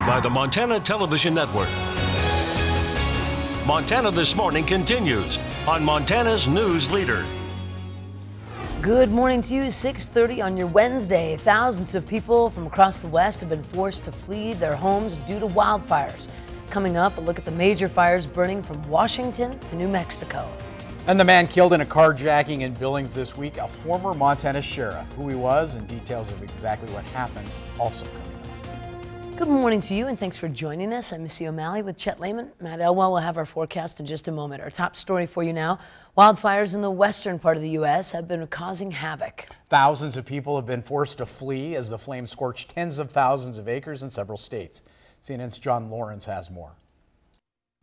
by the Montana Television Network. Montana This Morning continues on Montana's News Leader. Good morning to you. 6:30 on your Wednesday. Thousands of people from across the West have been forced to flee their homes due to wildfires. Coming up, a look at the major fires burning from Washington to New Mexico. And the man killed in a carjacking in Billings this week, a former Montana sheriff. Who he was and details of exactly what happened also coming up. Good morning to you, and thanks for joining us. I'm Missy O'Malley with Chet Lehman. Matt Elwell will have our forecast in just a moment. Our top story for you now. Wildfires in the western part of the U.S. have been causing havoc. Thousands of people have been forced to flee as the flames scorched tens of thousands of acres in several states. CNN's John Lawrence has more.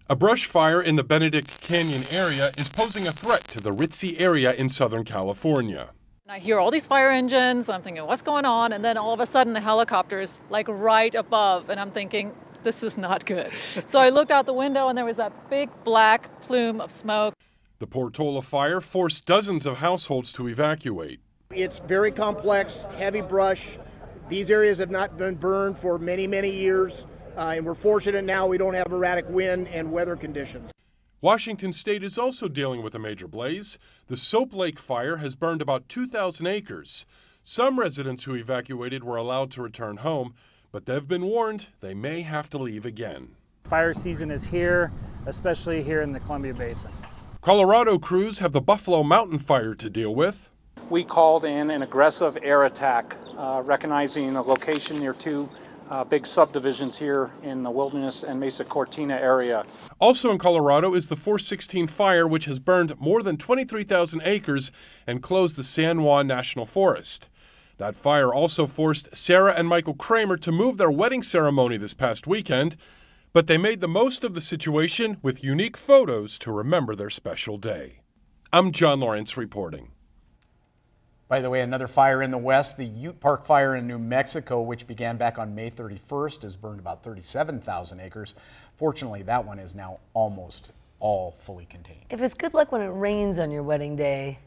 A brush fire in the Benedict Canyon area is posing a threat to the ritzy area in Southern California. I hear all these fire engines, I'm thinking, what's going on? And then all of a sudden the helicopter's like right above, and I'm thinking, this is not good. So I looked out the window and there was that big black plume of smoke. The Portola fire forced dozens of households to evacuate. It's very complex, heavy brush. These areas have not been burned for many, many years. And we're fortunate now we don't have erratic wind and weather conditions. Washington State is also dealing with a major blaze. The Soap Lake fire has burned about 2,000 acres. Some residents who evacuated were allowed to return home, but they've been warned they may have to leave again. Fire season is here, especially here in the Columbia Basin. Colorado crews have the Buffalo Mountain Fire to deal with. We called in an aggressive air attack, recognizing a location near two big subdivisions here in the Wilderness and Mesa Cortina area. Also in Colorado is the 416 fire, which has burned more than 23,000 acres and closed the San Juan National Forest. That fire also forced Sarah and Michael Kramer to move their wedding ceremony this past weekend, but they made the most of the situation with unique photos to remember their special day. I'm John Lawrence reporting. By the way, another fire in the west, the Ute Park fire in New Mexico, which began back on May 31st, has burned about 37,000 acres. Fortunately, that one is now almost all fully contained. If it's good luck when it rains on your wedding day,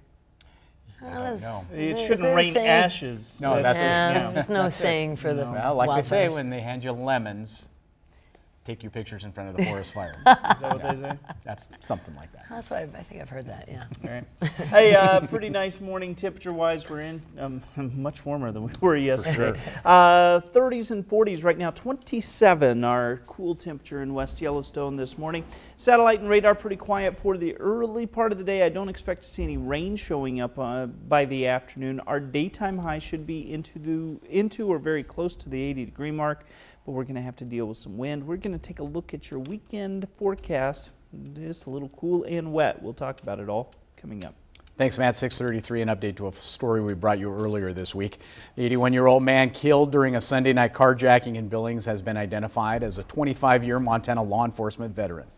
it shouldn't rain ashes. No, there's no saying for the well, like wildfires. they say when they hand you lemons, take your pictures in front of the forest fire. Is that what they say? That's something like that. That's why I think I've heard that, yeah. All right. Hey, pretty nice morning temperature-wise. We're in much warmer than we were yesterday. Sure. 30s and 40s right now. 27 our cool temperature in West Yellowstone this morning. Satellite and radar pretty quiet for the early part of the day. I don't expect to see any rain showing up by the afternoon. Our daytime high should be into or very close to the 80-degree mark. But we're going to have to deal with some wind. We're going to take a look at your weekend forecast. It's a little cool and wet. We'll talk about it all coming up. Thanks, Matt. 6:33, an update to a story we brought you earlier this week. The 81-year-old man killed during a Sunday night carjacking in Billings has been identified as a 25-year Montana law enforcement veteran.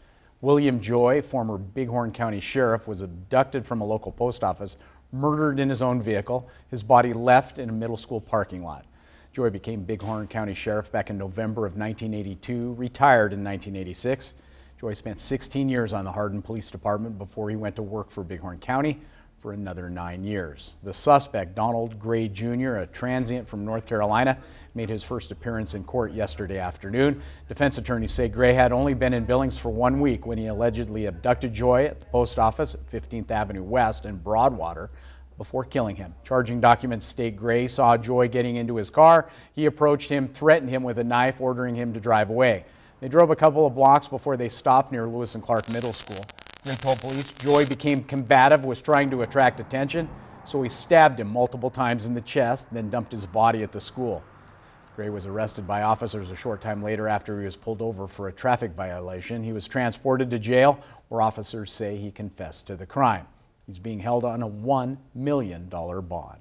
William Joy, former Bighorn County Sheriff, was abducted from a local post office, murdered in his own vehicle, his body left in a middle school parking lot. Joy became Bighorn County Sheriff back in November of 1982, retired in 1986. Joy spent 16 years on the Hardin Police Department before he went to work for Bighorn County for another 9 years. The suspect, Donald Gray Jr., a transient from North Carolina, made his first appearance in court yesterday afternoon. Defense attorneys say Gray had only been in Billings for 1 week when he allegedly abducted Joy at the post office at 15th Avenue West and Broadwater before killing him. Charging documents state Gray saw Joy getting into his car. He approached him, threatened him with a knife, ordering him to drive away. They drove a couple of blocks before they stopped near Lewis and Clark Middle School. Gray told police Joy became combative, was trying to attract attention, so he stabbed him multiple times in the chest, then dumped his body at the school. Gray was arrested by officers a short time later after he was pulled over for a traffic violation. He was transported to jail, where officers say he confessed to the crime. He's being held on a $1 million bond.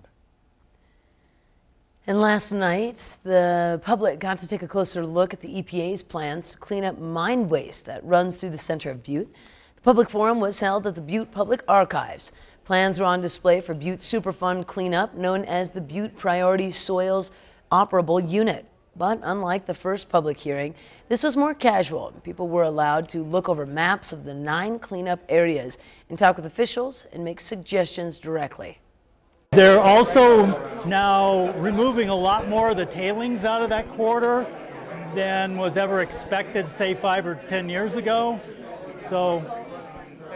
And last night, the public got to take a closer look at the EPA's plans to clean up mine waste that runs through the center of Butte. The public forum was held at the Butte Public Archives. Plans were on display for Butte's Superfund cleanup, known as the Butte Priority Soils Operable Unit. But unlike the first public hearing, this was more casual. People were allowed to look over maps of the 9 cleanup areas and talk with officials and make suggestions directly. They're also now removing a lot more of the tailings out of that corridor. than was ever expected, say, 5 or 10 years ago. So,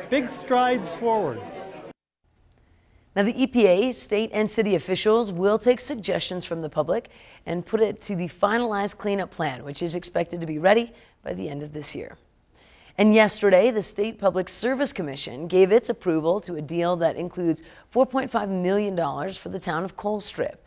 big strides forward. Now, the EPA, state and city officials will take suggestions from the public and put it to the finalized cleanup plan, which is expected to be ready by the end of this year. And yesterday, the State Public Service Commission gave its approval to a deal that includes $4.5 million for the town of Colstrip.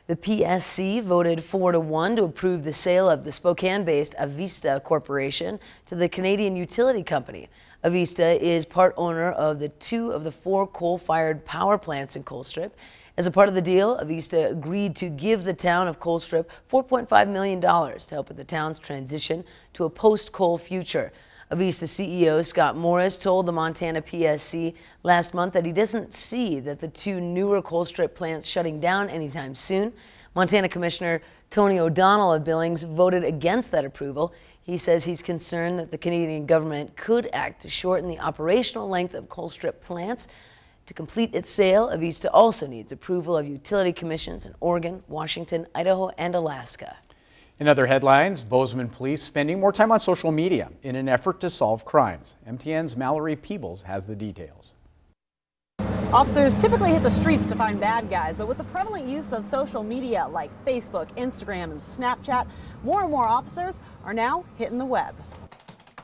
The PSC voted 4-1 to approve the sale of the Spokane-based Avista Corporation to the Canadian utility company. Avista is part owner of 2 of the 4 coal-fired power plants in Colstrip. As a part of the deal, Avista agreed to give the town of Colstrip $4.5 million to help with the town's transition to a post-coal future. Avista CEO Scott Morris told the Montana PSC last month that he doesn't see that the 2 newer Colstrip plants shutting down anytime soon. Montana Commissioner Tony O'Donnell of Billings voted against that approval. He says he's concerned that the Canadian government could act to shorten the operational length of Colstrip plants. To complete its sale, Avista also needs approval of utility commissions in Oregon, Washington, Idaho, and Alaska. In other headlines, Bozeman police spending more time on social media in an effort to solve crimes. MTN's Mallory Peebles has the details. Officers typically hit the streets to find bad guys, but with the prevalent use of social media like Facebook, Instagram, and Snapchat, more and more officers are now hitting the web.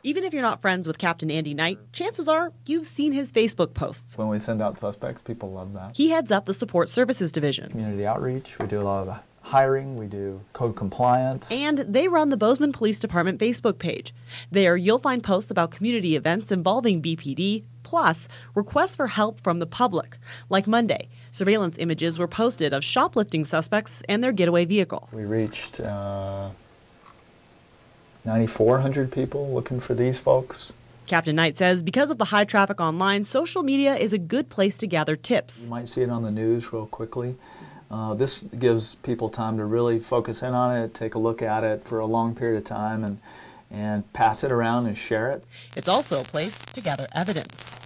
Even if you're not friends with Captain Andy Knight, chances are you've seen his Facebook posts. When we send out suspects, people love that. He heads up the Support Services Division. Community outreach, we do a lot of the hiring, we do code compliance. And they run the Bozeman Police Department Facebook page. There you'll find posts about community events involving BPD, plus requests for help from the public. Like Monday, surveillance images were posted of shoplifting suspects and their getaway vehicle. We reached 9,400 people looking for these folks. Captain Knight says because of the high traffic online, social media is a good place to gather tips. You might see it on the news real quickly. This gives people time to really focus in on it, take a look at it for a long period of time, and pass it around and share it. It's also a place to gather evidence.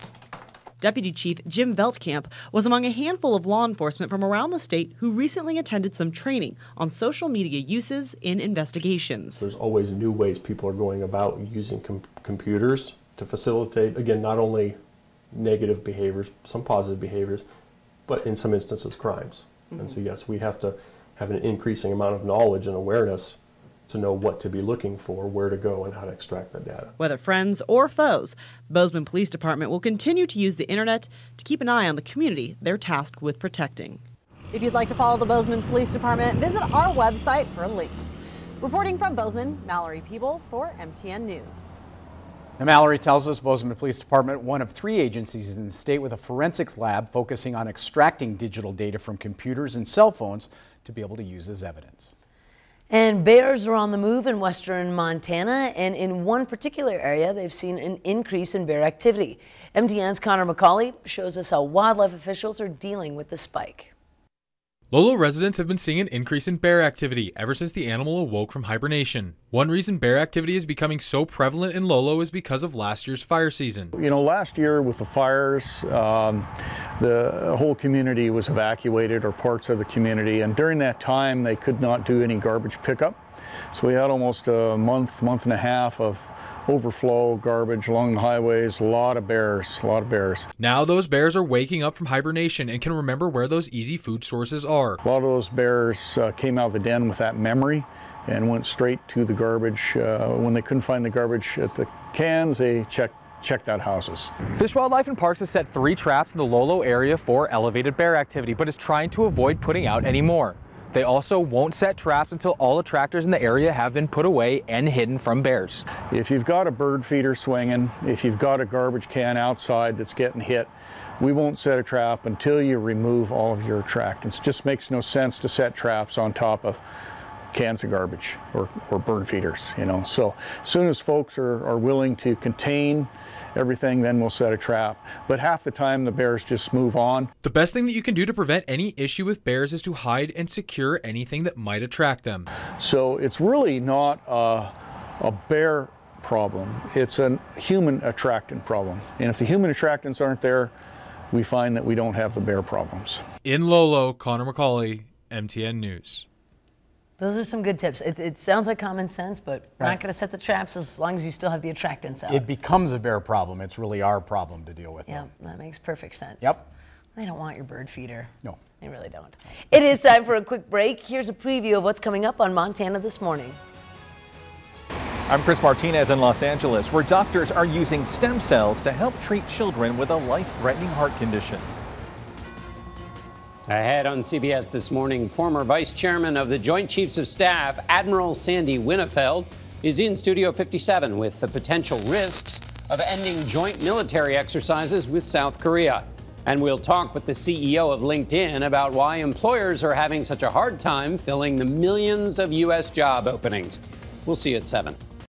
Deputy Chief Jim Veltkamp was among a handful of law enforcement from around the state who recently attended some training on social media uses in investigations. There's always new ways people are going about using computers to facilitate, again, not only negative behaviors, some positive behaviors, but in some instances crimes. And so yes, we have to have an increasing amount of knowledge and awareness to know what to be looking for, where to go, and how to extract that data. Whether friends or foes, Bozeman Police Department will continue to use the internet to keep an eye on the community they're tasked with protecting. If you'd like to follow the Bozeman Police Department, visit our website for links. Reporting from Bozeman, Mallory Peebles for MTN News. Now, Mallory tells us Bozeman Police Department, one of 3 agencies in the state with a forensics lab focusing on extracting digital data from computers and cell phones to be able to use as evidence. And bears are on the move in western Montana, and in one particular area, they've seen an increase in bear activity. MTN's Connor McCauley shows us how wildlife officials are dealing with the spike. Lolo residents have been seeing an increase in bear activity ever since the animal awoke from hibernation. One reason bear activity is becoming so prevalent in Lolo is because of last year's fire season. You know, last year with the fires, the whole community was evacuated, or parts of the community, and during that time they could not do any garbage pickup. So we had almost a month and a half of overflow garbage along the highways, a lot of bears. Now those bears are waking up from hibernation and can remember where those easy food sources are. A lot of those bears came out of the den with that memory and went straight to the garbage. When they couldn't find the garbage at the cans, they checked out houses. Fish, Wildlife and Parks has set 3 traps in the Lolo area for elevated bear activity, but is trying to avoid putting out any more. They also won't set traps until all attractors in the area have been put away and hidden from bears. If you've got a bird feeder swinging, if you've got a garbage can outside that's getting hit, we won't set a trap until you remove all of your attractants. It just makes no sense to set traps on top of cans of garbage or bird feeders, you know. So as soon as folks are willing to contain everything, then we'll set a trap. But half the time the bears just move on. The best thing that you can do to prevent any issue with bears is to hide and secure anything that might attract them. So it's really not a bear problem. It's a human attractant problem. And if the human attractants aren't there, we find that we don't have the bear problems. In Lolo, Connor McCauley, MTN News. Those are some good tips. It sounds like common sense, but we're not going to set the traps as long as you still have the attractants out. It becomes a bear problem. It's really our problem to deal with. Yeah, that makes perfect sense. Yep. They don't want your bird feeder. No. They really don't. It is time for a quick break. Here's a preview of what's coming up on Montana this morning. I'm Chris Martinez in Los Angeles, where doctors are using stem cells to help treat children with a life-threatening heart condition. Ahead on CBS this morning, former Vice Chairman of the Joint Chiefs of Staff, Admiral Sandy Winnefeld, is in Studio 57 with the potential risks of ending joint military exercises with South Korea. And we'll talk with the CEO of LinkedIn about why employers are having such a hard time filling the millions of U.S. job openings. We'll see you at 7.